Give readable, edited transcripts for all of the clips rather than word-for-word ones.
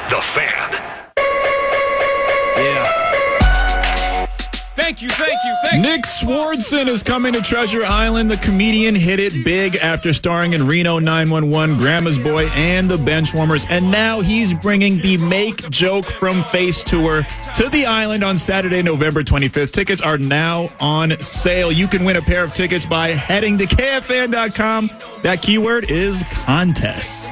The Fan. Yeah. Thank you. Nick Swardson is coming to Treasure Island. The comedian hit it big after starring in Reno 911, Grandma's Boy, and The Benchwarmers. And now he's bringing the Make Joke from Face tour to the island on Saturday, November 25th. Tickets are now on sale. You can win a pair of tickets by heading to KFAN.com. That keyword is contest.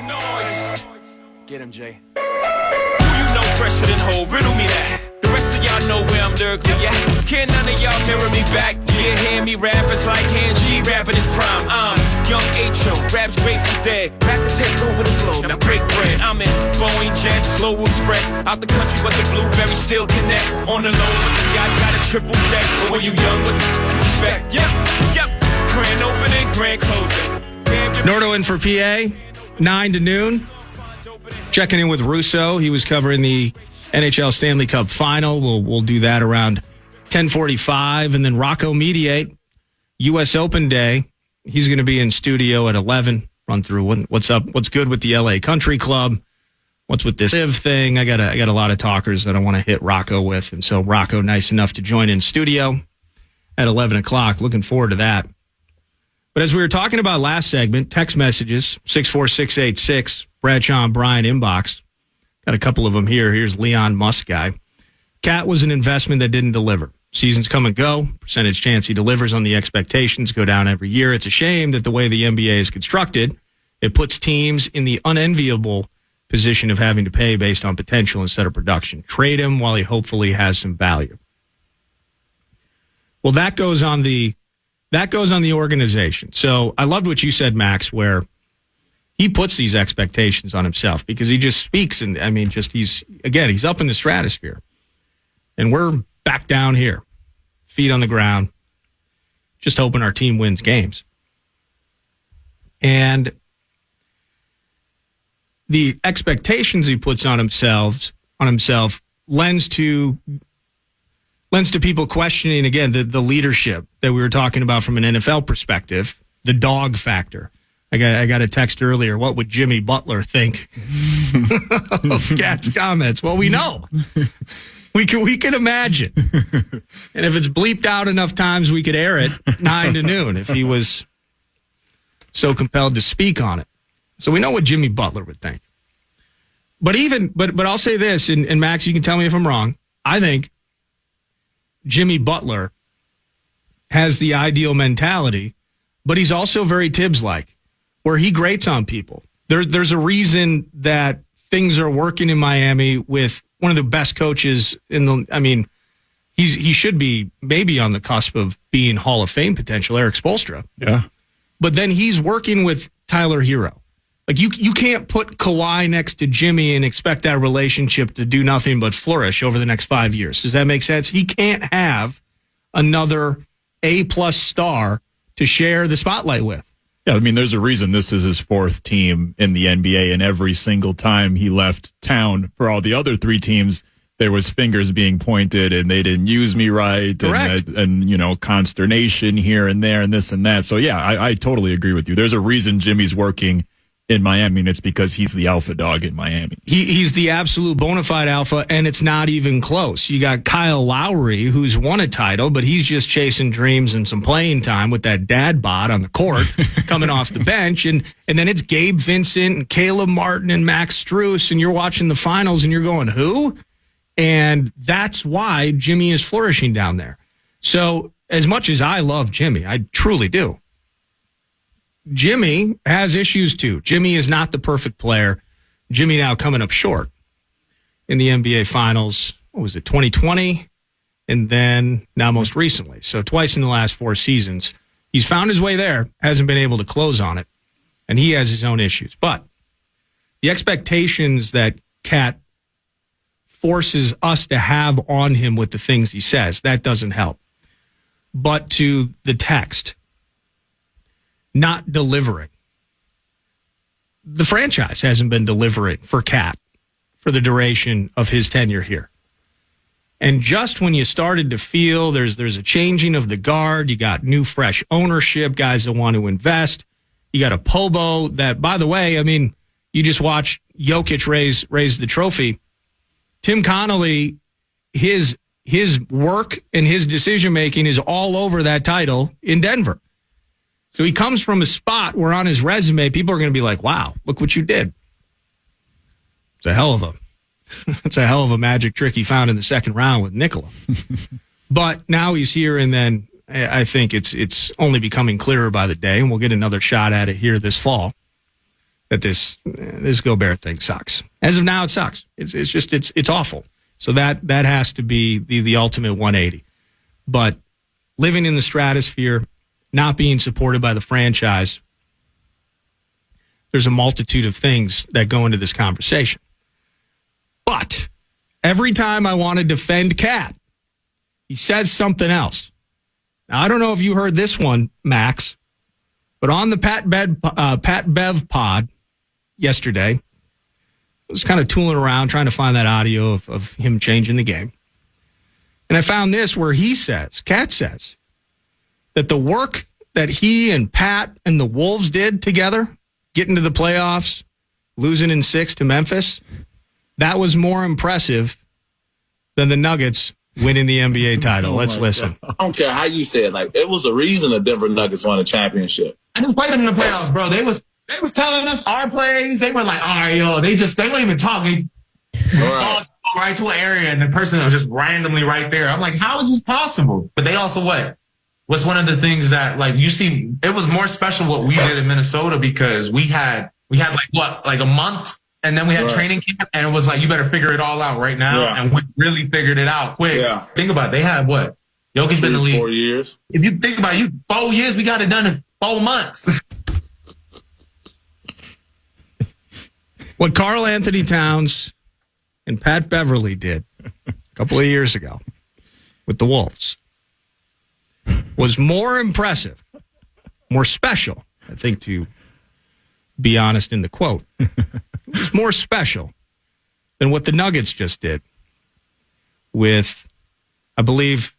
Get him, Jay. Who you know fresher than Ho? Riddle me that. The rest of y'all know where I'm lyrically at. Can't none of y'all mirror me back. Yeah, hear me rap, it's like Han G rapping his prime. I'm young H.O., raps Grateful Dead. Back to take over the globe, now break bread. I'm in Boeing Jets, Global Express. Out the country, but the blueberries still connect. On the low, with the yacht, got a triple deck. But when you young, what you expect? Yep. Grand opening, grand closing. Nordo in for PA, 9 to noon. Checking in with Russo. He was covering the NHL Stanley Cup Final. We'll do that around 10:45. And then Rocco Mediate, U.S. Open Day. He's going to be in studio at 11. Run through what's up, what's good with the LA Country Club, what's with this live thing. I got a lot of talkers that I want to hit Rocco with. And so Rocco, nice enough to join in studio at 11 o'clock. Looking forward to that. But as we were talking about last segment, text messages, 64686, Bradshaw and Brian inbox. Got a couple of them here. Here's Leon Musk guy. Cat was an investment that didn't deliver. Seasons come and go. Percentage chance he delivers on the expectations go down every year. It's a shame that the way the NBA is constructed, it puts teams in the unenviable position of having to pay based on potential instead of production. Trade him while he hopefully has some value. Well, that goes on the organization. So I loved what you said, Max, where he puts these expectations on himself because he just speaks. And I mean, he's up in the stratosphere and we're back down here, feet on the ground, just hoping our team wins games. And the expectations he puts on himself lends to people questioning, again, the leadership that we were talking about from an NFL perspective, the dog factor. I got a text earlier. What would Jimmy Butler think of Cat's comments? Well, we know. We can imagine. And if it's bleeped out enough times, we could air it 9 to noon if he was so compelled to speak on it. So we know what Jimmy Butler would think. But I'll say this, and Max, you can tell me if I'm wrong. I think Jimmy Butler has the ideal mentality, but he's also very Tibbs-like, where he grates on people. There's a reason that things are working in Miami with one of the best coaches he should be maybe on the cusp of being Hall of Fame potential, Eric Spoelstra. Yeah. But then he's working with Tyler Hero. Like you can't put Kawhi next to Jimmy and expect that relationship to do nothing but flourish over the next 5 years. Does that make sense? He can't have another A-plus star to share the spotlight with. Yeah, I mean, there's a reason this is his fourth team in the NBA, and every single time he left town for all the other three teams, there was fingers being pointed, and they didn't use me right, and consternation here and there, and this and that. So, yeah, I totally agree with you. There's a reason Jimmy's working in Miami, and it's because he's the alpha dog in Miami. He's the absolute bona fide alpha, and it's not even close. You got Kyle Lowry, who's won a title, but he's just chasing dreams and some playing time with that dad bod on the court coming off the bench. And then it's Gabe Vincent and Caleb Martin and Max Strus, and you're watching the finals, and you're going, who? And that's why Jimmy is flourishing down there. So as much as I love Jimmy, I truly do, Jimmy has issues too. Jimmy is not the perfect player. Jimmy now coming up short in the NBA Finals. What was it, 2020? And then now most recently. So twice in the last 4 seasons. He's found his way there, hasn't been able to close on it. And he has his own issues. But the expectations that Cat forces us to have on him with the things he says, that doesn't help. But to the text, not delivering. The franchise hasn't been delivering for Cat for the duration of his tenure here. And just when you started to feel there's a changing of the guard, you got new, fresh ownership, guys that want to invest. You got a Pobo that, by the way, I mean, you just watched Jokic raise the trophy Tim Connolly, his work and his decision-making is all over that title in Denver. So he comes from a spot where on his resume, people are going to be like, wow, look what you did. It's a hell of a magic trick he found in the second round with Nikola. But now he's here, and then I think it's only becoming clearer by the day, and we'll get another shot at it here this fall, that this Gobert thing sucks. As of now, it sucks. It's awful. So that has to be the ultimate 180. But living in the stratosphere, not being supported by the franchise, there's a multitude of things that go into this conversation. But every time I want to defend Cat, he says something else. Now, I don't know if you heard this one, Max, but on the Pat Bev pod yesterday, I was kind of tooling around trying to find that audio of him changing the game. And I found this where Cat says, that the work that he and Pat and the Wolves did together, getting to the playoffs, losing in 6 to Memphis, that was more impressive than the Nuggets winning the NBA title. Let's listen. I don't care how you say it. Like, it was a reason the Denver Nuggets won a championship. I just played them in the playoffs, bro. They was telling us our plays. They were like, all right, yo, they don't even talk. They go right to an area and the person was just randomly right there. I'm like, how is this possible? But they also was one of the things that, like, you see, it was more special what we did in Minnesota because we had like a month, and then we had training camp, and it was like, you better figure it all out right now. Yeah. And we really figured it out quick. Yeah. Think about it. They had what? Jokic's been in the league 4 years. If you think about it, 4 years, we got it done in 4 months. What Karl Anthony Towns and Pat Beverly did a couple of years ago with the Wolves was more impressive, more special, I think, to be honest in the quote. It was more special than what the Nuggets just did with, I believe,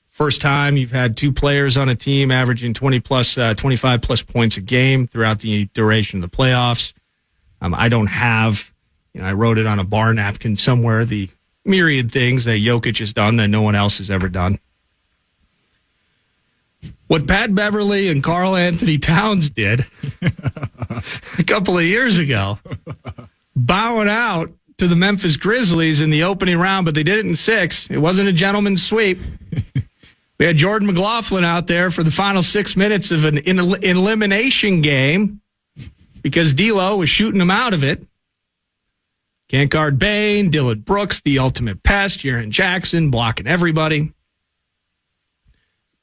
first time you've had 2 players on a team averaging 25 plus points a game throughout the duration of the playoffs. I don't have, I wrote it on a bar napkin somewhere, the myriad things that Jokic has done that no one else has ever done. What Pat Beverly and Karl Anthony Towns did a couple of years ago, bowing out to the Memphis Grizzlies in the opening round, but they did it in 6. It wasn't a gentleman's sweep. We had Jordan McLaughlin out there for the final 6 minutes of an elimination game because D'Lo was shooting him out of it. Can't guard Bane, Dillon Brooks, the ultimate pest, Jaren Jackson blocking everybody.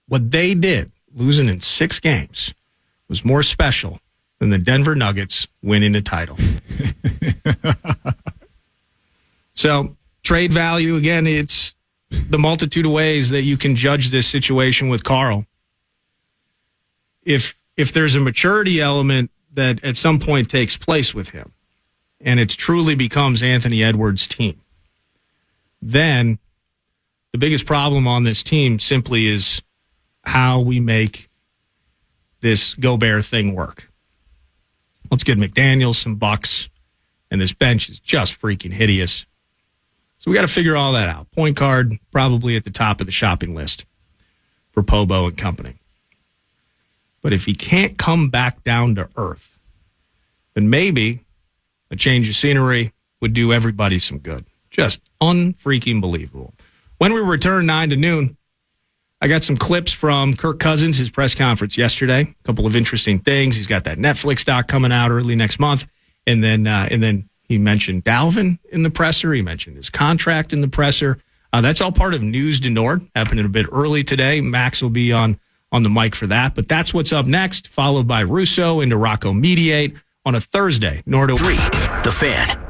What they did, losing in 6 games, was more special than the Denver Nuggets winning a title. So, trade value, again, it's the multitude of ways that you can judge this situation with Karl. If there's a maturity element that at some point takes place with him, and it truly becomes Anthony Edwards' team, then the biggest problem on this team simply is how we make this Gobert thing work. Let's get McDaniels some bucks, and this bench is just freaking hideous. So we got to figure all that out. Point guard probably at the top of the shopping list for Pobo and company. But if he can't come back down to earth, then maybe a change of scenery would do everybody some good. Just unfreaking believable. When we return 9 to noon, I got some clips from Kirk Cousins, his press conference yesterday. A couple of interesting things. He's got that Netflix doc coming out early next month. And then he mentioned Dalvin in the presser. He mentioned his contract in the presser. That's all part of News de Nord, happening a bit early today. Max will be on the mic for that. But that's what's up next, followed by Russo into Rocco Mediate on a Thursday. Nordo 3, The Fan.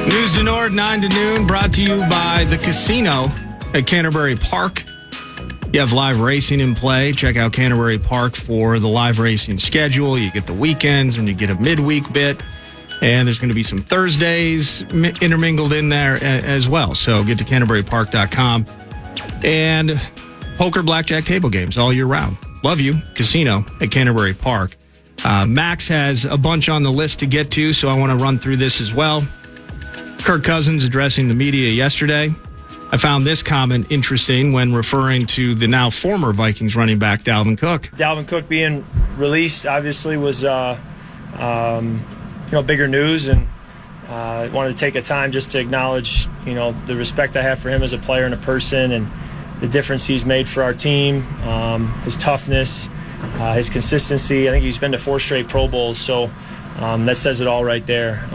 News to Nord, 9 to noon, brought to you by the casino at Canterbury Park. You have live racing in play. Check out Canterbury Park for the live racing schedule. You get the weekends and you get a midweek bit. And there's going to be some Thursdays intermingled in there as well. So get to CanterburyPark.com. and poker, blackjack, table games all year round. Love You Casino at Canterbury Park. Max has a bunch on the list to get to, so I want to run through this as well. Kirk Cousins addressing the media yesterday. I found this comment interesting when referring to the now former Vikings running back Dalvin Cook. Dalvin Cook being released obviously was bigger news, and I wanted to take a time just to acknowledge the respect I have for him as a player and a person, and the difference he's made for our team, his toughness, his consistency. I think he's been to 4 straight Pro Bowls, so that says it all right there.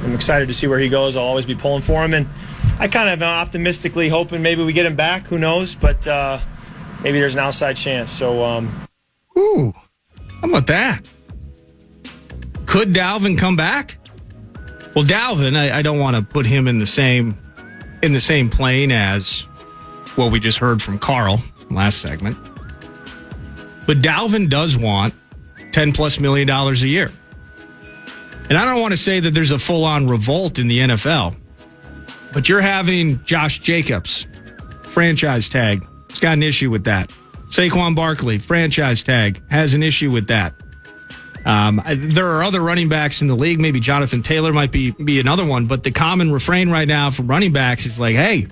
I'm excited to see where he goes. I'll always be pulling for him, and I kind of optimistically hoping maybe we get him back. Who knows? But maybe there's an outside chance. So, Ooh, how about that? Could Dalvin come back? Well, Dalvin, I don't want to put him in the same plane as what we just heard from Carl last segment. But Dalvin does want $10+ million a year. And I don't want to say that there's a full-on revolt in the NFL, but you're having Josh Jacobs, franchise tag. He's got an issue with that. Saquon Barkley, franchise tag, has an issue with that. There are other running backs in the league. Maybe Jonathan Taylor might be another one, but the common refrain right now from running backs is like, hey,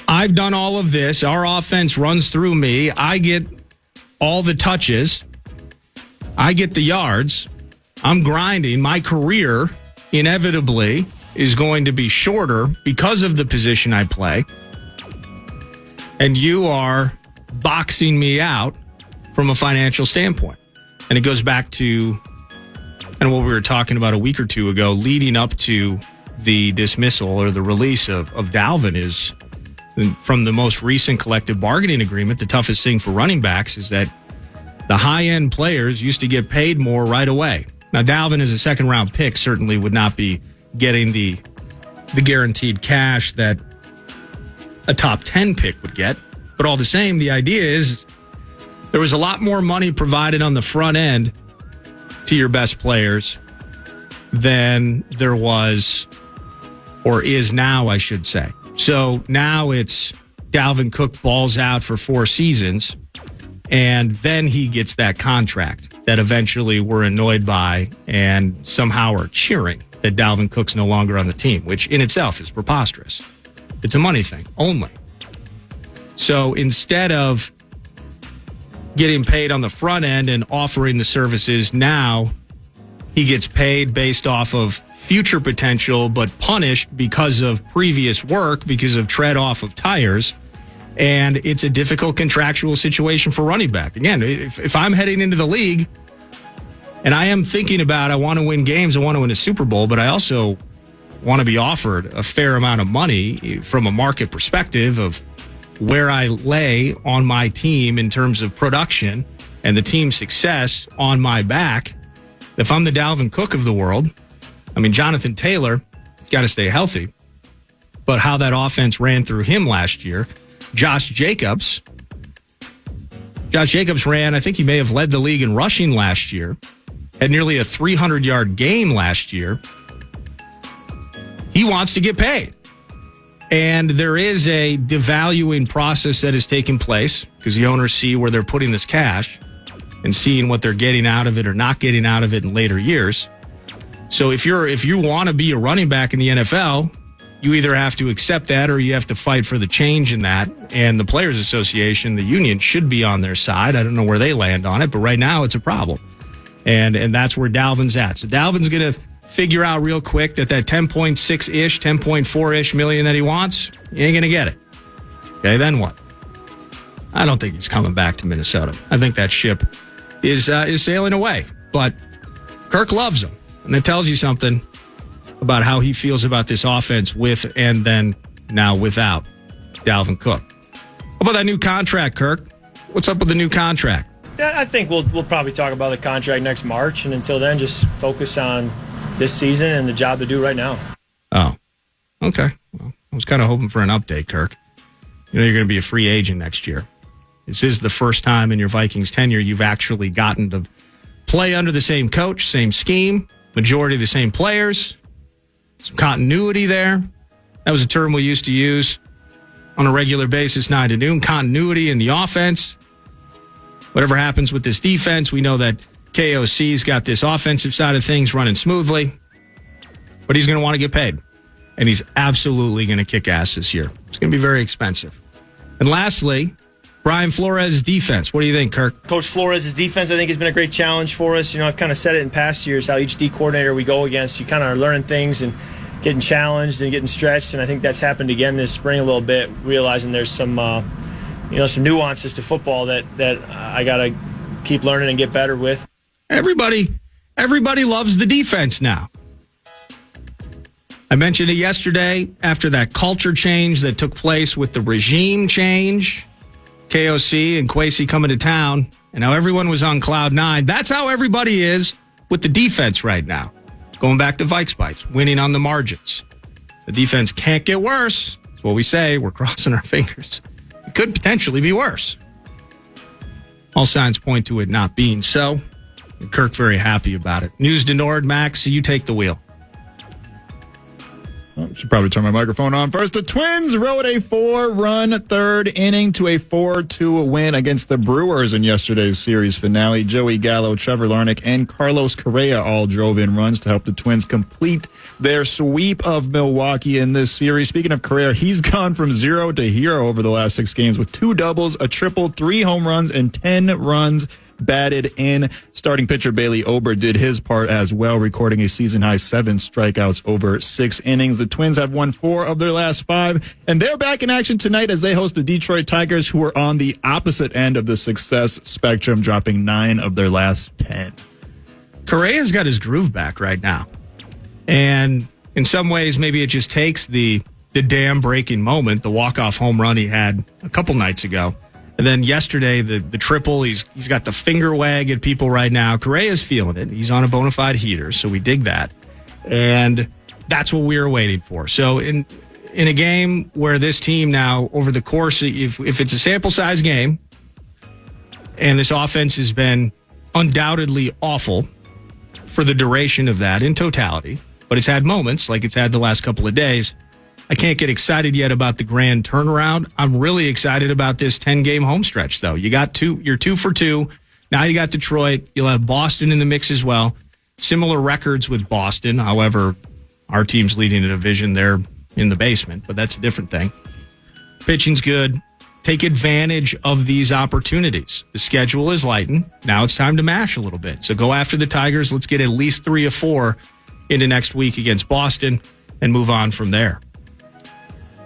I've done all of this. Our offense runs through me. I get all the touches. I get the yards. I'm grinding. My career inevitably is going to be shorter because of the position I play. And you are boxing me out from a financial standpoint. And it goes back to what we were talking about a week or two ago, leading up to the dismissal or the release of Dalvin, is from the most recent collective bargaining agreement. The toughest thing for running backs is that the high-end players used to get paid more right away. Now, Dalvin, as a second-round pick, certainly would not be getting the guaranteed cash that a top 10 pick would get. But all the same, the idea is there was a lot more money provided on the front end to your best players than there was, or is now, I should say. So now it's Dalvin Cook balls out for 4 seasons, and then he gets that contract that eventually we're annoyed by and somehow are cheering that Dalvin Cook's no longer on the team, which in itself is preposterous. It's a money thing only. So instead of getting paid on the front end and offering the services, now he gets paid based off of future potential, but punished because of previous work, because of tread off of tires. And it's a difficult contractual situation for running back. Again, if I'm heading into the league and I am thinking about, I want to win games, I want to win a Super Bowl, but I also want to be offered a fair amount of money from a market perspective of where I lay on my team in terms of production and the team's success on my back. If I'm the Dalvin Cook of the world, I mean, Jonathan Taylor, got to stay healthy, but how that offense ran through him last year. Josh Jacobs ran, I think he may have led the league in rushing last year, had nearly a 300-yard game last year. He wants to get paid. And there is a devaluing process that is taking place because the owners see where they're putting this cash and seeing what they're getting out of it or not getting out of it in later years. So if you want to be a running back in the NFL, you either have to accept that or you have to fight for the change in that. And the Players Association, the union, should be on their side. I don't know where they land on it, but right now it's a problem. And that's where Dalvin's at. So Dalvin's going to figure out real quick that 10.6-ish, 10.4-ish million that he wants, he ain't going to get it. Okay, then what? I don't think he's coming back to Minnesota. I think that ship is sailing away. But Kirk loves him. And it tells you something about how he feels about this offense with and then now without Dalvin Cook. How about that new contract, Kirk? What's up with the new contract? Yeah, I think we'll probably talk about the contract next March, and until then, just focus on this season and the job to do right now. Oh, okay. Well, I was kind of hoping for an update, Kirk. You know you're going to be a free agent next year. This is the first time in your Vikings tenure you've actually gotten to play under the same coach, same scheme, majority of the same players. some continuity there. That was a term we used to use on a regular basis, 9 to noon. Continuity in the offense. Whatever happens with this defense, we know that KOC's got this offensive side of things running smoothly. But he's going to want to get paid. And he's absolutely going to kick ass this year. It's going to be very expensive. And lastly, Brian Flores' defense. What do you think, Kirk? Coach Flores' defense, I think, has been a great challenge for us. I've kind of said it in past years, how each D coordinator we go against, you kind of are learning things and getting challenged and getting stretched. And I think that's happened again this spring a little bit, realizing there's some some nuances to football that I got to keep learning and get better with. Everybody loves the defense now. I mentioned it yesterday after that culture change that took place with the regime change, KOC and Kwesi coming to town, and how everyone was on cloud nine. That's how everybody is with the defense right now. Going back to Vikes Bites, winning on the margins. The defense can't get worse. That's what we say. We're crossing our fingers. It could potentially be worse. All signs point to it not being so. And Kirk very happy about it. News to Nord, Max, you take the wheel. Should probably turn my microphone on first. The Twins rode a 4-run third inning to a 4-2 win against the Brewers in yesterday's series finale. Joey Gallo, Trevor Larnach, and Carlos Correa all drove in runs to help the Twins complete their sweep of Milwaukee in this series. Speaking of Correa, he's gone from 0 to hero over the last 6 games with 2 doubles, a triple, 3 home runs, and 10 runs batted in. Starting pitcher Bailey Ober did his part as well, recording a season-high 7 strikeouts over 6 innings. The Twins have won 4 of their last 5, and they're back in action tonight as they host the Detroit Tigers, who are on the opposite end of the success spectrum, dropping 9 of their last 10. Correa's got his groove back right now. And in some ways, maybe it just takes the dam-breaking moment, the walk-off home run he had a couple nights ago. And then yesterday, the triple, he's got the finger wag at people right now. Correa's feeling it. He's on a bona fide heater, so we dig that. And that's what we were waiting for. So in a game where this team now, over the course, if it's a sample size game, and this offense has been undoubtedly awful for the duration of that in totality, but it's had moments like it's had the last couple of days, I can't get excited yet about the grand turnaround. I'm really excited about this 10-game home stretch, though. You're 2 for 2. Now you got Detroit. You'll have Boston in the mix as well. Similar records with Boston. However, our team's leading the division. They're in the basement, but that's a different thing. Pitching's good. Take advantage of these opportunities. The schedule is lightened. Now it's time to mash a little bit. So go after the Tigers. Let's get at least 3 or 4 into next week against Boston and move on from there.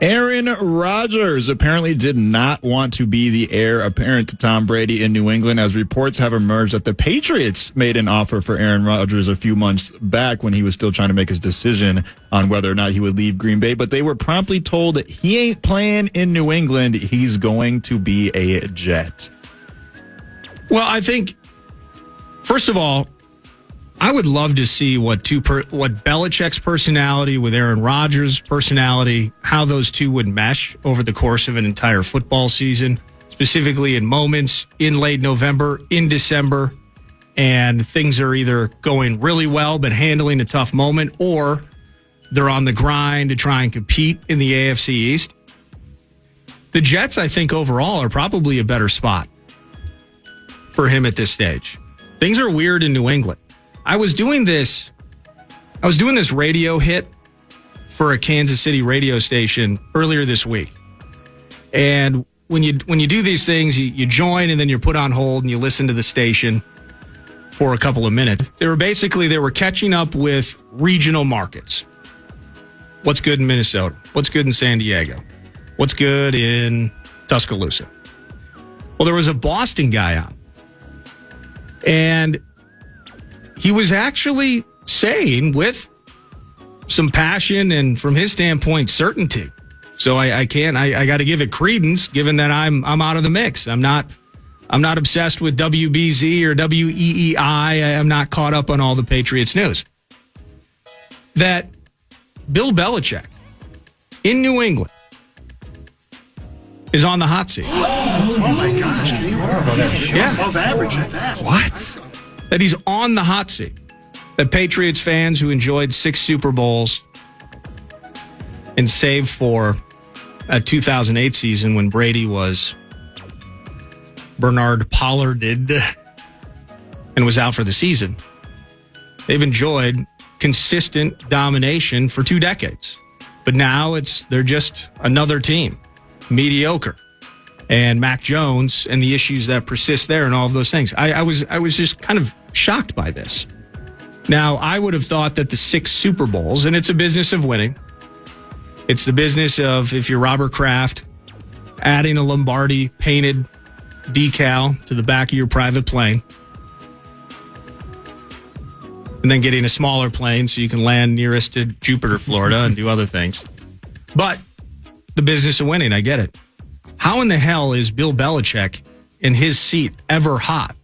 Aaron Rodgers apparently did not want to be the heir apparent to Tom Brady in New England, as reports have emerged that the Patriots made an offer for Aaron Rodgers a few months back when he was still trying to make his decision on whether or not he would leave Green Bay. But they were promptly told that he ain't playing in New England. He's going to be a Jet. Well, I think, first of all, I would love to see what Belichick's personality with Aaron Rodgers' personality, how those two would mesh over the course of an entire football season, specifically in moments in late November, in December, and things are either going really well but handling a tough moment, or they're on the grind to try and compete in the AFC East. The Jets, I think, overall are probably a better spot for him at this stage. Things are weird in New England. I was doing this radio hit for a Kansas City radio station earlier this week. And when you do these things, you join and then you're put on hold and you listen to the station for a couple of minutes. They were catching up with regional markets. What's good in Minnesota? What's good in San Diego? What's good in Tuscaloosa? Well, there was a Boston guy on. And he was actually saying, with some passion and from his standpoint, certainty. So I got to give it credence, given that I'm out of the mix. I'm not obsessed with WBZ or WEEI. I'm not caught up on all the Patriots news. That Bill Belichick in New England is on the hot seat. Oh my gosh, you are above average at that. What? That he's on the hot seat. That Patriots fans who enjoyed 6 Super Bowls and save for a 2008 season when Brady was Bernard Pollarded and was out for the season. They've enjoyed consistent domination for 2 decades. But now they're just another team, mediocre. And Mac Jones and the issues that persist there and all of those things. I was just kind of shocked by this. Now, I would have thought that the 6 Super Bowls, and it's a business of winning. It's the business of, if you're Robert Kraft, adding a Lombardi painted decal to the back of your private plane, and then getting a smaller plane so you can land nearest to Jupiter, Florida, and do other things. But the business of winning, I get it. How in the hell is Bill Belichick in his seat ever hot?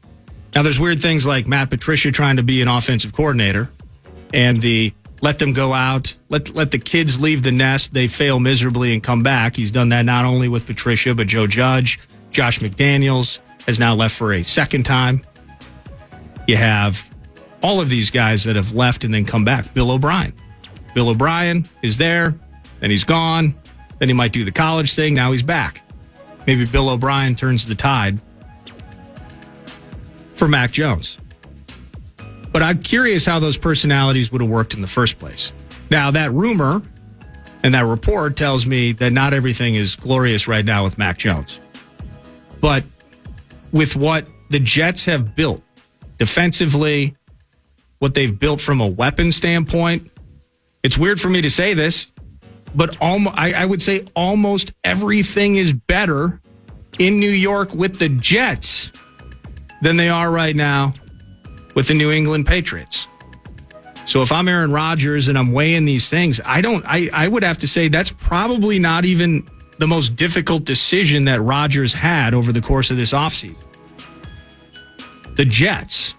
Now, there's weird things like Matt Patricia trying to be an offensive coordinator, and the let them go out, let the kids leave the nest, they fail miserably and come back. He's done that not only with Patricia, but Joe Judge. Josh McDaniels has now left for a second time. You have all of these guys that have left and then come back. Bill O'Brien. Bill O'Brien is there, then he's gone, then he might do the college thing, now he's back. Maybe Bill O'Brien turns the tide for Mac Jones. But I'm curious how those personalities would have worked in the first place. Now, that rumor and that report tells me that not everything is glorious right now with Mac Jones. But with what the Jets have built defensively, what they've built from a weapon standpoint, it's weird for me to say this, but I would say almost everything is better in New York with the Jets than they are right now with the New England Patriots. So if I'm Aaron Rodgers and I'm weighing these things, I would have to say that's probably not even the most difficult decision that Rodgers had over the course of this offseason. The Jets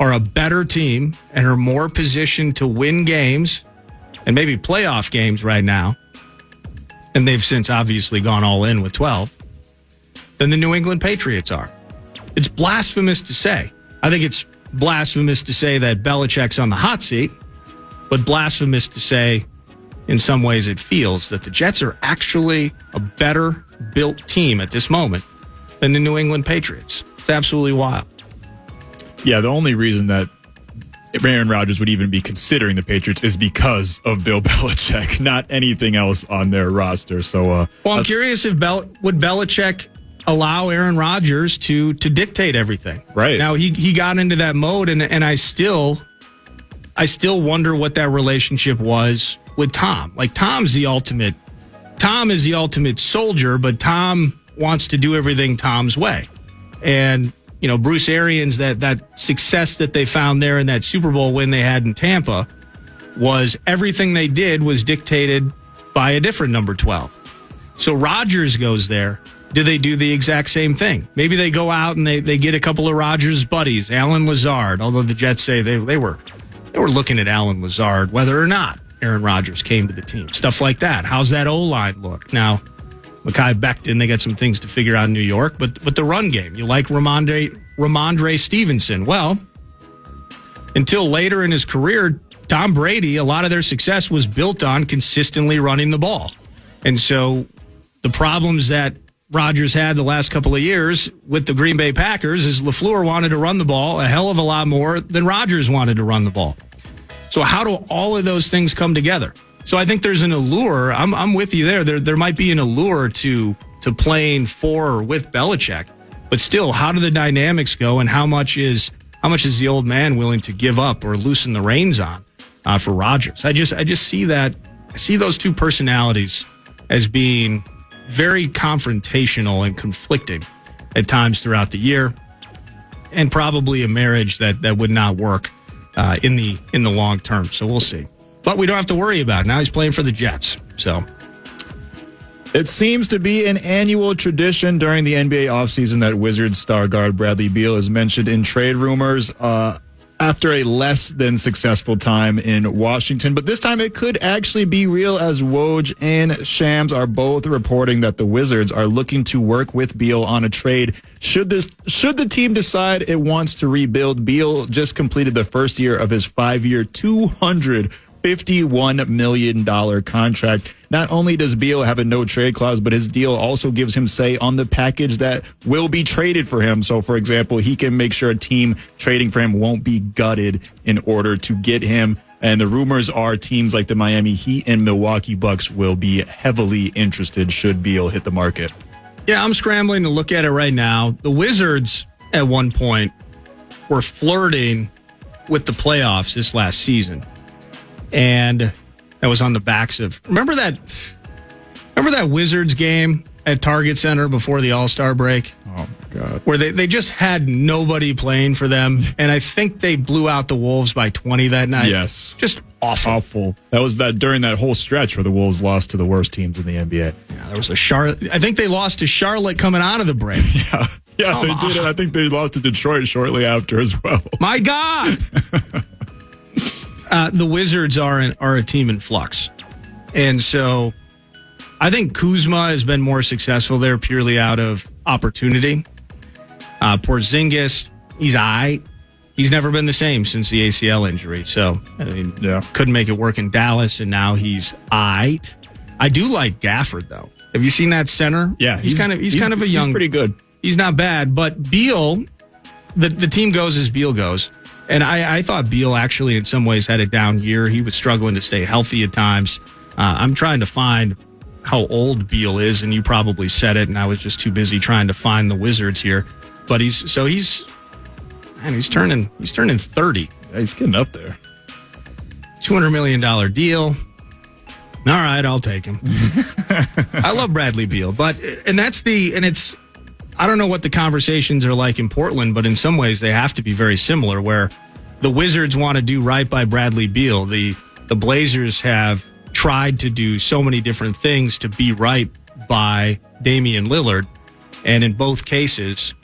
are a better team and are more positioned to win games and maybe playoff games right now, and they've since obviously gone all in with 12, than the New England Patriots are. It's blasphemous to say. I think it's blasphemous to say that Belichick's on the hot seat, but blasphemous to say in some ways it feels that the Jets are actually a better built team at this moment than the New England Patriots. It's absolutely wild. Yeah, the only reason that Aaron Rodgers would even be considering the Patriots is because of Bill Belichick, not anything else on their roster. So, well, I'm curious if would Belichick allow Aaron Rodgers to dictate everything. Right. Now, he got into that mode, and I still wonder what that relationship was with Tom. Like, Tom is the ultimate soldier, but Tom wants to do everything Tom's way. And, you know, Bruce Arians, that success that they found there in that Super Bowl win they had in Tampa was everything they did was dictated by a different number 12. So Rodgers goes there. Do they do the exact same thing? Maybe they go out and they get a couple of Rodgers' buddies, Alan Lazard, although the Jets say they were looking at Alan Lazard, whether or not Aaron Rodgers came to the team. Stuff like that. How's that O-line look? Now, Mekhi Becton, they got some things to figure out in New York, but the run game, you like Ramondre Stevenson. Well, until later in his career, Tom Brady, a lot of their success was built on consistently running the ball. And so the problems that Rodgers had the last couple of years with the Green Bay Packers is LaFleur wanted to run the ball a hell of a lot more than Rodgers wanted to run the ball. So how do all of those things come together? So I think there's an allure. I'm with you there. There might be an allure to playing for or with Belichick, but still, how do the dynamics go, and how much is the old man willing to give up or loosen the reins on for Rodgers? I just see that. I see those two personalities as being very confrontational and conflicting at times throughout the year, and probably a marriage that would not work in the long term. So we'll see. But we don't have to worry about it. Now he's playing for the Jets. So it seems to be an annual tradition during the NBA offseason that Wizards star guard Bradley Beal is mentioned in trade rumors after a less than successful time in Washington. But this time it could actually be real, as Woj and Shams are both reporting that the Wizards are looking to work with Beal on a trade. Should the team decide it wants to rebuild? Beal just completed the first year of his 5-year, $200 $51 million contract. Not only does Beal have a no-trade clause, but his deal also gives him say on the package that will be traded for him. So, for example, he can make sure a team trading for him won't be gutted in order to get him. And the rumors are teams like the Miami Heat and Milwaukee Bucks will be heavily interested should Beal hit the market. Yeah, I'm scrambling to look at it right now. The Wizards, at one point, were flirting with the playoffs this last season. And that was on the backs of... Remember that Wizards game at Target Center before the All-Star break? Oh, my God. Where they just had nobody playing for them. And I think they blew out the Wolves by 20 that night. Yes. Just awful. That was during that whole stretch where the Wolves lost to the worst teams in the NBA. Yeah, there was a Charlotte... I think they lost to Charlotte coming out of the break. Yeah, they did. And I think they lost to Detroit shortly after as well. My God! The Wizards are a team in flux. And so I think Kuzma has been more successful there purely out of opportunity. Porzingis, he's all right. He's never been the same since the ACL injury. So, I mean, couldn't make it work in Dallas, and now he's all right. I do like Gafford, though. Have you seen that center? Yeah. He's kind of a young... He's pretty good. He's not bad, but Beal, the team goes as Beal goes. And I thought Beal actually in some ways had a down year. He was struggling to stay healthy at times. I'm trying to find how old Beal is, and you probably said it, and I was just too busy trying to find the Wizards here. But he's turning 30. Yeah, he's getting up there. $200 million deal. All right, I'll take him. I love Bradley Beal, it's I don't know what the conversations are like in Portland, but in some ways they have to be very similar, where the Wizards want to do right by Bradley Beal. The Blazers have tried to do so many different things to be right by Damian Lillard, and in both cases,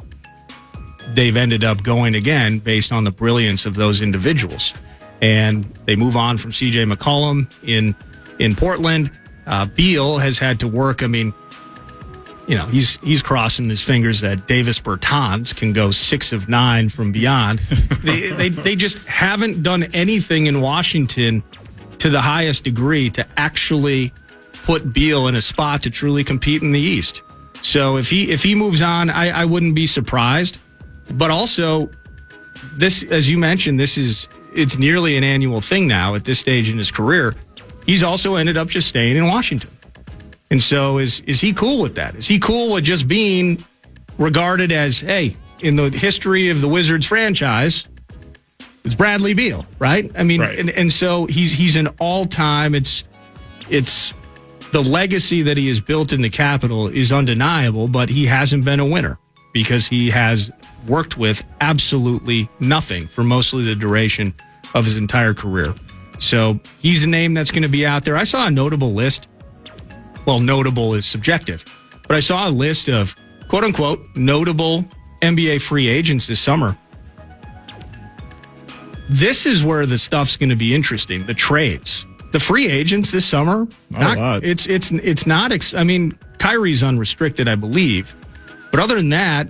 they've ended up going again based on the brilliance of those individuals. And they move on from C.J. McCollum in Portland. Beal has had to work, he's crossing his fingers that Davis Bertans can go 6 of 9 from beyond. They just haven't done anything in Washington to the highest degree to actually put Beal in a spot to truly compete in the East. So if he moves on, I wouldn't be surprised. But also, this, as you mentioned, it's nearly an annual thing now at this stage in his career. He's also ended up just staying in Washington. And so is he cool with that? Is he cool with just being regarded as, hey, in the history of the Wizards franchise, it's Bradley Beal, right? Right. And so he's an all-time, it's the legacy that he has built in the Capitol is undeniable, but he hasn't been a winner because he has worked with absolutely nothing for mostly the duration of his entire career. So he's a name that's going to be out there. I saw a notable list. Well, notable is subjective, but I saw a list of quote unquote notable NBA free agents this summer. This is where the stuff's going to be interesting. The trades, the free agents this summer. Not a lot. It's not. Kyrie's unrestricted, I believe, but other than that,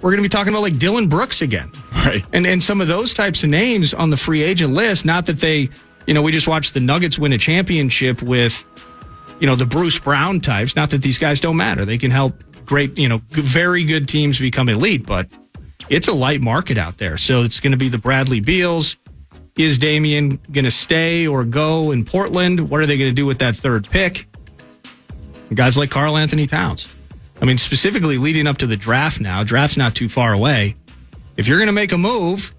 we're going to be talking about like Dylan Brooks again, right? And some of those types of names on the free agent list. Not that they, we just watched the Nuggets win a championship with, the Bruce Brown types. Not that these guys don't matter. They can help great, very good teams become elite, but it's a light market out there. So it's going to be the Bradley Beals. Is Damian going to stay or go in Portland? What are they going to do with that third pick? Guys like Karl Anthony Towns. Specifically leading up to the draft now. Draft's not too far away. If you're going to make a move,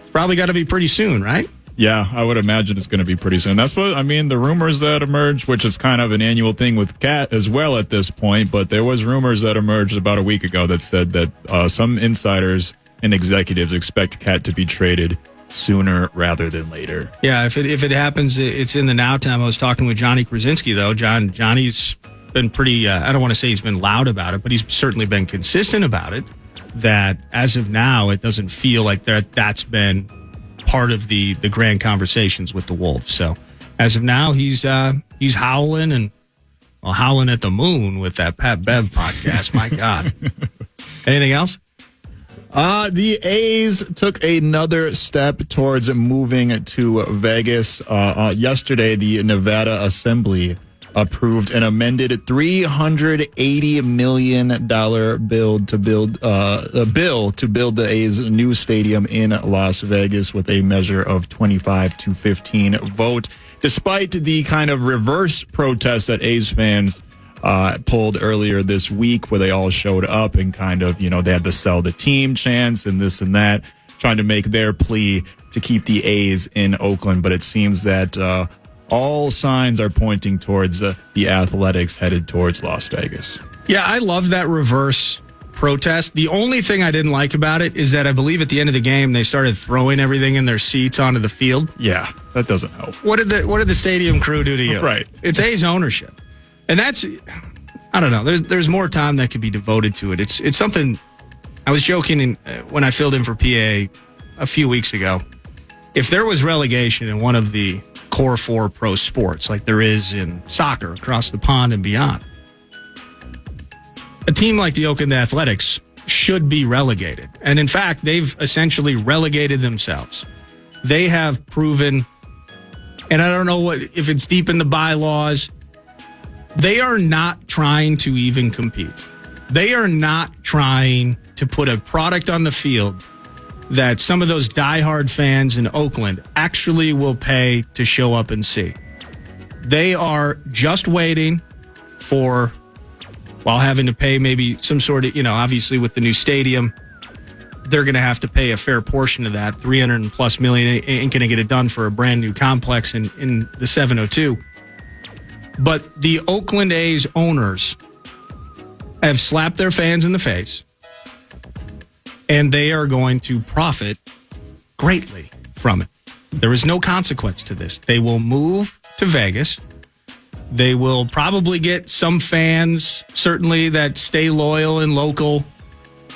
it's probably got to be pretty soon, right? Yeah, I would imagine it's going to be pretty soon. That's what, the rumors that emerged, which is kind of an annual thing with Cat as well at this point, but there was rumors that emerged about a week ago that said that some insiders and executives expect Cat to be traded sooner rather than later. Yeah, if it happens, it's in the now time. I was talking with Johnny Krasinski, though. Johnny's been pretty, I don't want to say he's been loud about it, but he's certainly been consistent about it, that as of now, it doesn't feel like that's been part of the grand conversations with the Wolves. So as of now, he's howling and howling at the moon with that Pat Bev podcast. My God. Anything else? The A's took another step towards moving to Vegas. Yesterday, the Nevada Assembly approved an amended $380 million bill to build the A's new stadium in Las Vegas with a measure of 25-15 vote. Despite the kind of reverse protest that A's fans pulled earlier this week, where they all showed up and kind of, they had to sell the team chants and this and that, trying to make their plea to keep the A's in Oakland. But it seems that all signs are pointing towards the Athletics headed towards Las Vegas. Yeah, I love that reverse protest. The only thing I didn't like about it is that I believe at the end of the game they started throwing everything in their seats onto the field. Yeah, that doesn't help. What did the stadium crew do to you? Right. It's A's ownership. And that's, I don't know, there's more time that could be devoted to it. It's something, I was joking when I filled in for PA a few weeks ago. If there was relegation in one of the core four pro sports, like there is in soccer across the pond and beyond, a team like the Oakland Athletics should be relegated. And in fact, they've essentially relegated themselves. They have proven, and I don't know if it's deep in the bylaws, they are not trying to even compete. They are not trying to put a product on the field that some of those diehard fans in Oakland actually will pay to show up and see. They are just waiting for, while having to pay maybe some sort of, obviously with the new stadium, they're going to have to pay a fair portion of that. $300+ million ain't going to get it done for a brand new complex in the 702. But the Oakland A's owners have slapped their fans in the face, and they are going to profit greatly from it. There is no consequence to this. They will move to Vegas. They will probably get some fans, certainly, that stay loyal and local.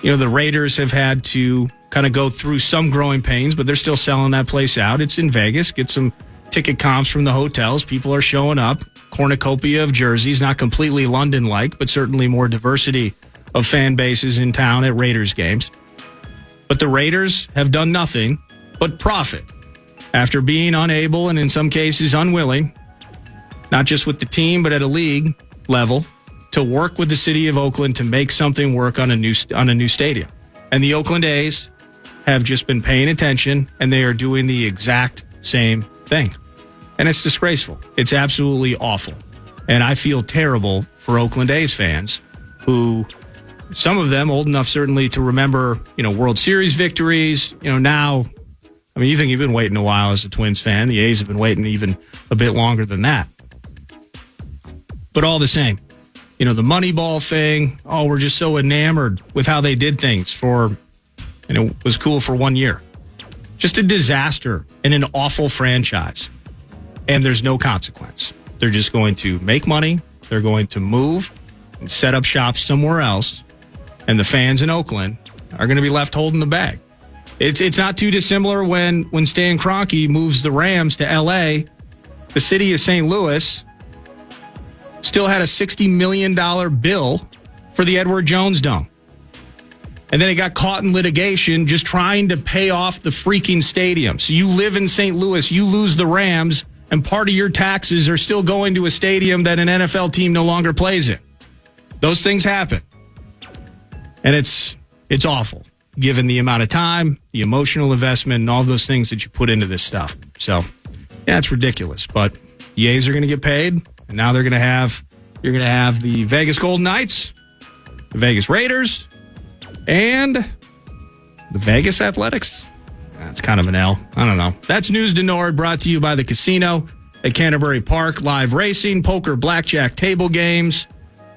The Raiders have had to kind of go through some growing pains, but they're still selling that place out. It's in Vegas. Get some ticket comps from the hotels. People are showing up. Cornucopia of jerseys, not completely London-like, but certainly more diversity of fan bases in town at Raiders games. But the Raiders have done nothing but profit after being unable and in some cases unwilling, not just with the team, but at a league level, to work with the city of Oakland to make something work on a new stadium. And the Oakland A's have just been paying attention, and they are doing the exact same thing. And it's disgraceful. It's absolutely awful. And I feel terrible for Oakland A's fans who, some of them old enough certainly to remember, World Series victories. Now, you think you've been waiting a while as a Twins fan. The A's have been waiting even a bit longer than that. But all the same, the Moneyball thing, we're just so enamored with how they did things and it was cool for 1 year. Just a disaster and an awful franchise. And there's no consequence. They're just going to make money. They're going to move and set up shop somewhere else. And the fans in Oakland are going to be left holding the bag. It's not too dissimilar when Stan Kroenke moves the Rams to L.A. The city of St. Louis still had a $60 million bill for the Edward Jones Dome. And then it got caught in litigation just trying to pay off the freaking stadium. So you live in St. Louis, you lose the Rams, and part of your taxes are still going to a stadium that an NFL team no longer plays in. Those things happen. And it's awful, given the amount of time, the emotional investment, and all those things that you put into this stuff. So, yeah, it's ridiculous. But the A's are going to get paid, and now you're going to have the Vegas Golden Knights, the Vegas Raiders, and the Vegas Athletics. That's kind of an L. I don't know. That's News to Nord, brought to you by the casino at Canterbury Park. Live racing, poker, blackjack, table games,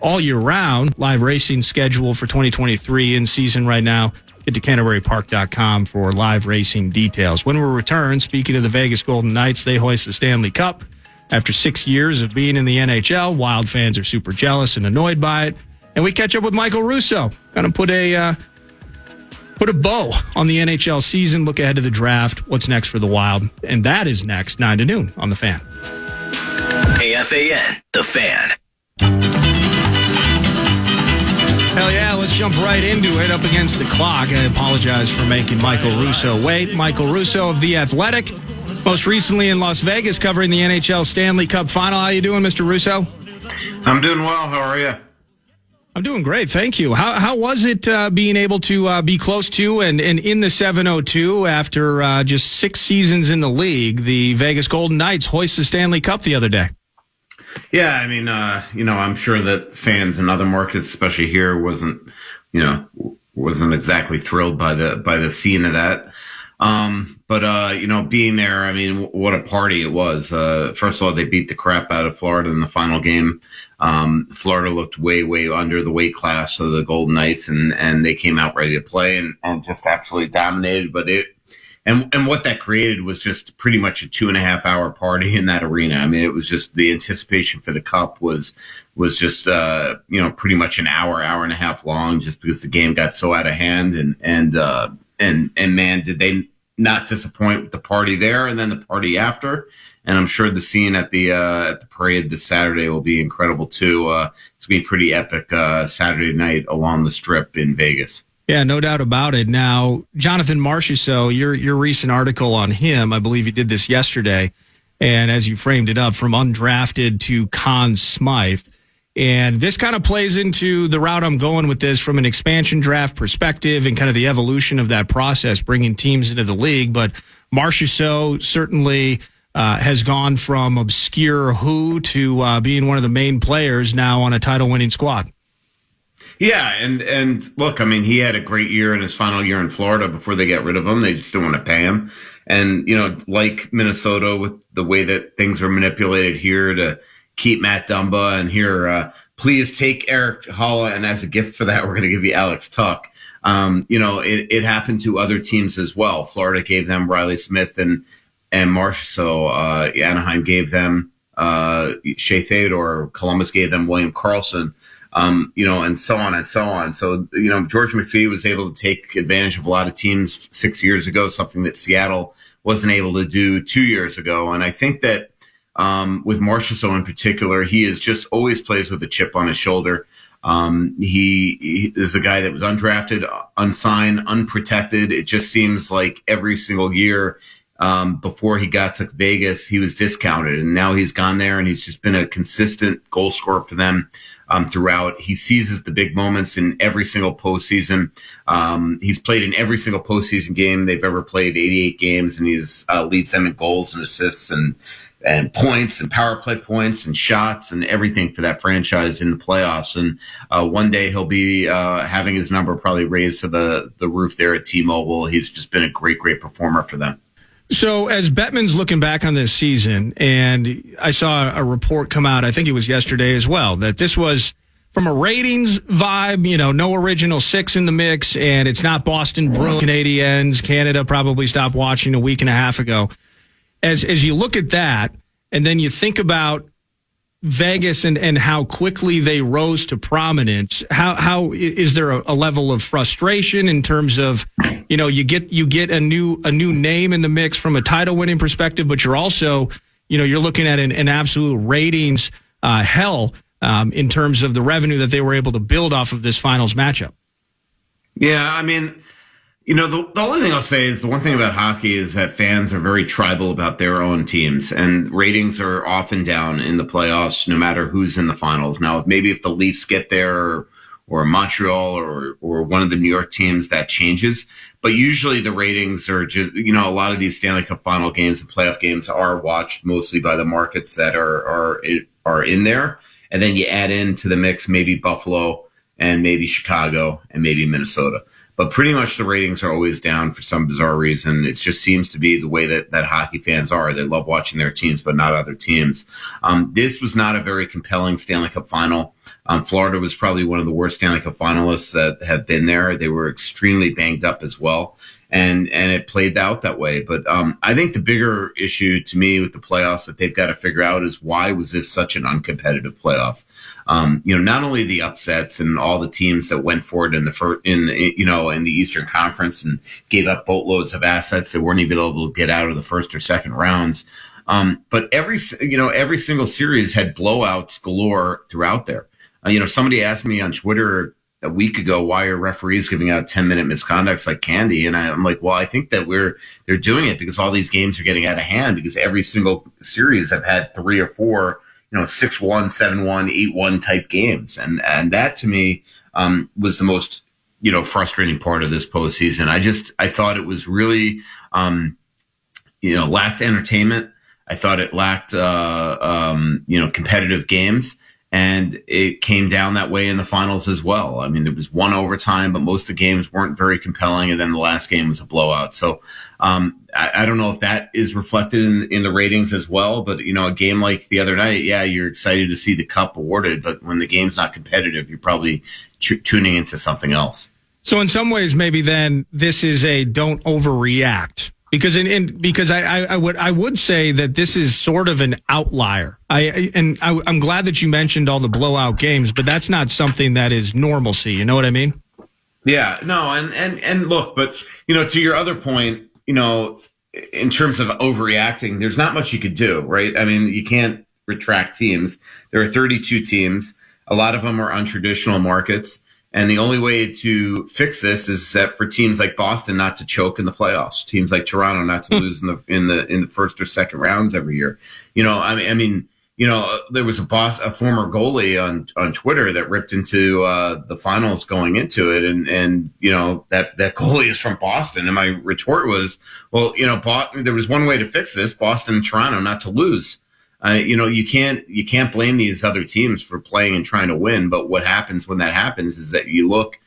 all year round. Live racing schedule for 2023 in season right now. Get to CanterburyPark.com for live racing details. When we return, speaking of the Vegas Golden Knights, they hoist the Stanley Cup. After 6 years of being in the NHL, Wild fans are super jealous and annoyed by it. And we catch up with Michael Russo. Going to put a bow on the NHL season, look ahead to the draft, what's next for the Wild. And that is next, 9 to noon on The Fan. KFAN, The Fan. Hell yeah, let's jump right into it up against the clock. I apologize for making Michael Russo wait. Michael Russo of The Athletic, most recently in Las Vegas covering the NHL Stanley Cup Final. How you doing, Mr. Russo? I'm doing well. How are you? I'm doing great, thank you. How was it being able to be close to and in the 702 after just 6 seasons in the league? The Vegas Golden Knights hoist the Stanley Cup the other day. Yeah, I mean, I'm sure that fans in other markets, especially here, wasn't exactly thrilled by the scene of that. But being there, I mean, what a party it was. First of all, they beat the crap out of Florida in the final game. Florida looked way, way under the weight class of the Golden Knights, and they came out ready to play and just absolutely dominated. But and what that created was just pretty much a 2.5 hour party in that arena. I mean, it was just the anticipation for the cup was just pretty much an hour and a half long, just because the game got so out of hand. And man, did they not disappoint with the party there and then the party after. And I'm sure the scene at the parade this Saturday will be incredible too. It's gonna be pretty epic Saturday night along the Strip in Vegas. Yeah, no doubt about it. Now, Jonathan Marchessault, your recent article on him, I believe you did this yesterday, and as you framed it up, from undrafted to Conn Smythe. And this kind of plays into the route I'm going with this from an expansion draft perspective and kind of the evolution of that process, bringing teams into the league. But Marchessault certainly has gone from obscure who to being one of the main players now on a title-winning squad. Yeah, and look, I mean, he had a great year in his final year in Florida before they got rid of him. They just didn't want to pay him. And, like Minnesota, with the way that things are manipulated here to keep Matt Dumba, and here, please take Eric Holla, and as a gift for that, we're going to give you Alex Tuck. It happened to other teams as well. Florida gave them Riley Smith and Marchessault. Anaheim gave them Shea Theodore. Columbus gave them William Karlsson. And so on and so on. So, George McPhee was able to take advantage of a lot of teams 6 years ago, something that Seattle wasn't able to do 2 years ago. And I think that with Marchessault in particular, he is just always plays with a chip on his shoulder. He is a guy that was undrafted, unsigned, unprotected. It just seems like every single year before he got to Vegas, he was discounted. And now he's gone there, and he's just been a consistent goal scorer for them throughout. He seizes the big moments in every single postseason. He's played in every single postseason game they've ever played, 88 games, and he's leads them in goals and assists and points and power play points and shots and everything for that franchise in the playoffs. And one day he'll be having his number probably raised to the roof there at T-Mobile. He's just been a great, great performer for them. So as Bettman's looking back on this season, and I saw a report come out, I think it was yesterday as well, that this was from a ratings vibe, no original six in the mix, and it's not Boston Bruins, Canadiens. Canada probably stopped watching a week and a half ago. As you look at that, and then you think about Vegas and how quickly they rose to prominence, how is there a level of frustration in terms of, you get a new name in the mix from a title winning perspective, but you're also, you're looking at an absolute ratings hell in terms of the revenue that they were able to build off of this finals matchup. Yeah, I mean, the only thing I'll say is the one thing about hockey is that fans are very tribal about their own teams, and ratings are often down in the playoffs, no matter who's in the finals. Now, maybe if the Leafs get there or Montreal or one of the New York teams, that changes. But usually the ratings are just, a lot of these Stanley Cup Final games and playoff games are watched mostly by the markets that are in there. And then you add into the mix maybe Buffalo and maybe Chicago and maybe Minnesota. But pretty much the ratings are always down for some bizarre reason. It just seems to be the way that hockey fans are. They love watching their teams, but not other teams. This was not a very compelling Stanley Cup Final. Florida was probably one of the worst Stanley Cup finalists that have been there. They were extremely banged up as well. And it played out that way. But I think the bigger issue to me with the playoffs that they've got to figure out is why was this such an uncompetitive playoff? Not only the upsets and all the teams that went for it in the Eastern Conference and gave up boatloads of assets that weren't even able to get out of the first or second rounds. But every single series had blowouts galore throughout there. Somebody asked me on Twitter a week ago, why are referees giving out 10-minute misconducts like candy? And I'm like, well, I think that they're doing it because all these games are getting out of hand, because every single series have had 3 or 4, 6-1, 7-1, 8-1 type games. And that to me was the most, frustrating part of this postseason. I thought it was really, lacked entertainment. I thought it lacked, competitive games. And it came down that way in the finals as well. I mean, there was one overtime, but most of the games weren't very compelling. And then the last game was a blowout. So I don't know if that is reflected in the ratings as well. But, a game like the other night, yeah, you're excited to see the cup awarded. But when the game's not competitive, you're probably tuning into something else. So in some ways, maybe then this is a don't overreact. Because I would say that this is sort of an outlier. I'm glad that you mentioned all the blowout games, but that's not something that is normalcy. You know what I mean? Yeah, no, and look, but to your other point, in terms of overreacting, there's not much you could do, right? I mean, you can't retract teams. There are 32 teams. A lot of them are untraditional markets. And the only way to fix this is that for teams like Boston not to choke in the playoffs, teams like Toronto not to lose in the first or second rounds every year. There was a former goalie on Twitter that ripped into the finals going into it, and that goalie is from Boston. And my retort was, well, there was one way to fix this: Boston and Toronto not to lose. You can't blame these other teams for playing and trying to win. But what happens when that happens is that you look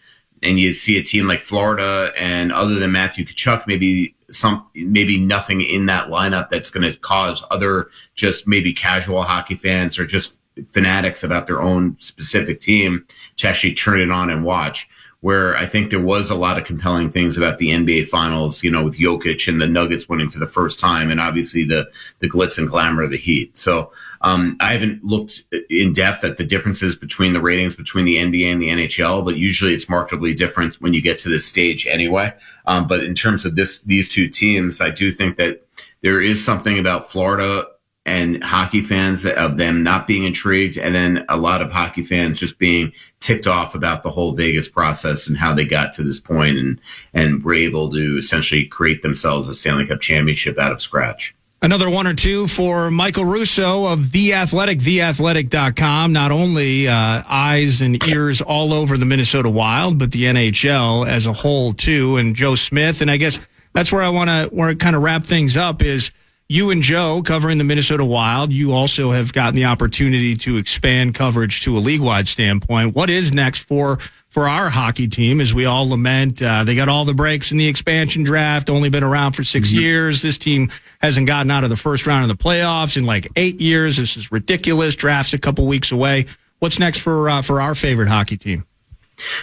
and you see a team like Florida, and other than Matthew Tkachuk, maybe nothing in that lineup that's going to cause other just maybe casual hockey fans or just fanatics about their own specific team to actually turn it on and watch. Where I think there was a lot of compelling things about the NBA Finals, with Jokic and the Nuggets winning for the first time, and obviously the glitz and glamour of the Heat. So I haven't looked in depth at the differences between the ratings between the NBA and the NHL, but usually it's markedly different when you get to this stage anyway. But in terms of these two teams, I do think that there is something about Florida and hockey fans of them not being intrigued, and then a lot of hockey fans just being ticked off about the whole Vegas process and how they got to this point and were able to essentially create themselves a Stanley Cup championship out of scratch. Another 1 or 2 for Michael Russo of The Athletic, theathletic.com. Not only eyes and ears all over the Minnesota Wild, but the NHL as a whole too, and Joe Smith. And I guess that's where I want to kind of wrap things up is, you and Joe covering the Minnesota Wild, you also have gotten the opportunity to expand coverage to a league-wide standpoint. What is next for our hockey team as we all lament? They got all the breaks in the expansion draft, only been around for 6 years. This team hasn't gotten out of the first round of the playoffs in like 8 years. This is ridiculous. Draft's a couple weeks away. What's next for our favorite hockey team?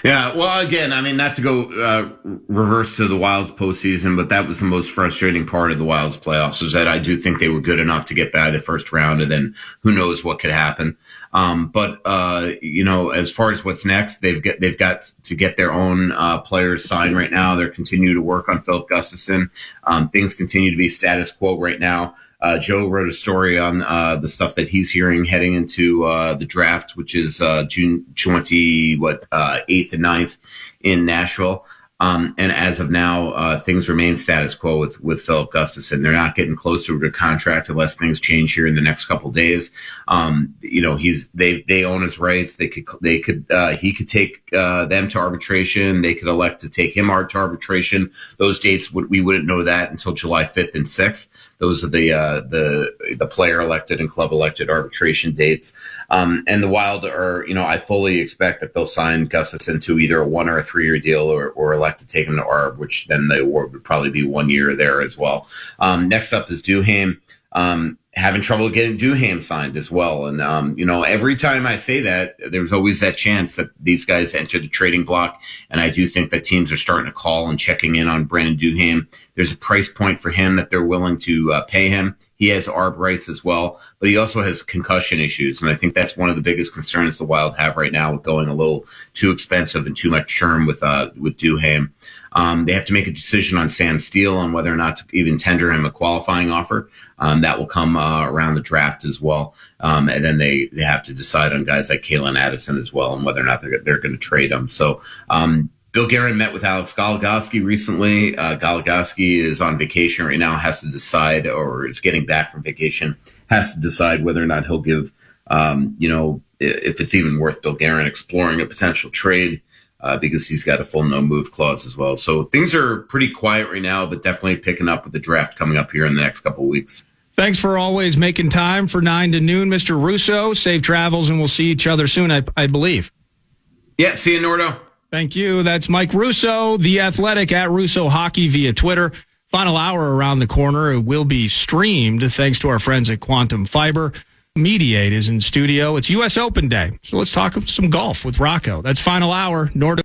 Yeah, well, again, I mean, not to go reverse to the Wild's postseason, but that was the most frustrating part of the Wild's playoffs, is that I do think they were good enough to get by the first round, and then who knows what could happen. But as far as what's next, they've got to get their own players signed right now. They're continuing to work on Philip Gustafson. Things continue to be status quo right now. Joe wrote a story on the stuff that he's hearing heading into the draft, which is June 8th and 9th in Nashville. And as of now, things remain status quo with Philip Gustafson. They're not getting closer to a contract unless things change here in the next couple of days. They own his rights. He could take them to arbitration. They could elect to take him to arbitration. Those dates we wouldn't know that until July 5th and 6th. Those are the player elected and club elected arbitration dates. And the Wild are, I fully expect that they'll sign Gustafson to either a 1 or a 3 year deal or elect to take him to ARB, which then the award would probably be 1 year there as well. Next up is Duhaime. Having trouble getting Duhaime signed as well. And, every time I say that, there's always that chance that these guys enter the trading block. And I do think that teams are starting to call and checking in on Brandon Duhaime. There's a price point for him that they're willing to pay him. He has ARB rights as well, but he also has concussion issues. And I think that's one of the biggest concerns the Wild have right now, with going a little too expensive and too much churn with Duhaime. They have to make a decision on Sam Steele on whether or not to even tender him a qualifying offer. That will come around the draft as well. And then they have to decide on guys like Kalen Addison as well and whether or not they're going to trade him. So Bill Guerin met with Alex Goligoski recently. Goligoski is on vacation right now, has to decide, or is getting back from vacation, has to decide whether or not he'll give, if it's even worth Bill Guerin exploring a potential trade, because he's got a full no-move clause as well. So things are pretty quiet right now, but definitely picking up with the draft coming up here in the next couple of weeks. Thanks for always making time for 9 to noon, Mr. Russo. Safe travels, and we'll see each other soon, I believe. Yeah, see you, Nordo. Thank you. That's Mike Russo, The Athletic, at Russo Hockey via Twitter. Final hour around the corner. It will be streamed thanks to our friends at Quantum Fiber. Mediate is in studio. It's U.S. Open Day, so let's talk some golf with Rocco. That's Final Hour. Nordo.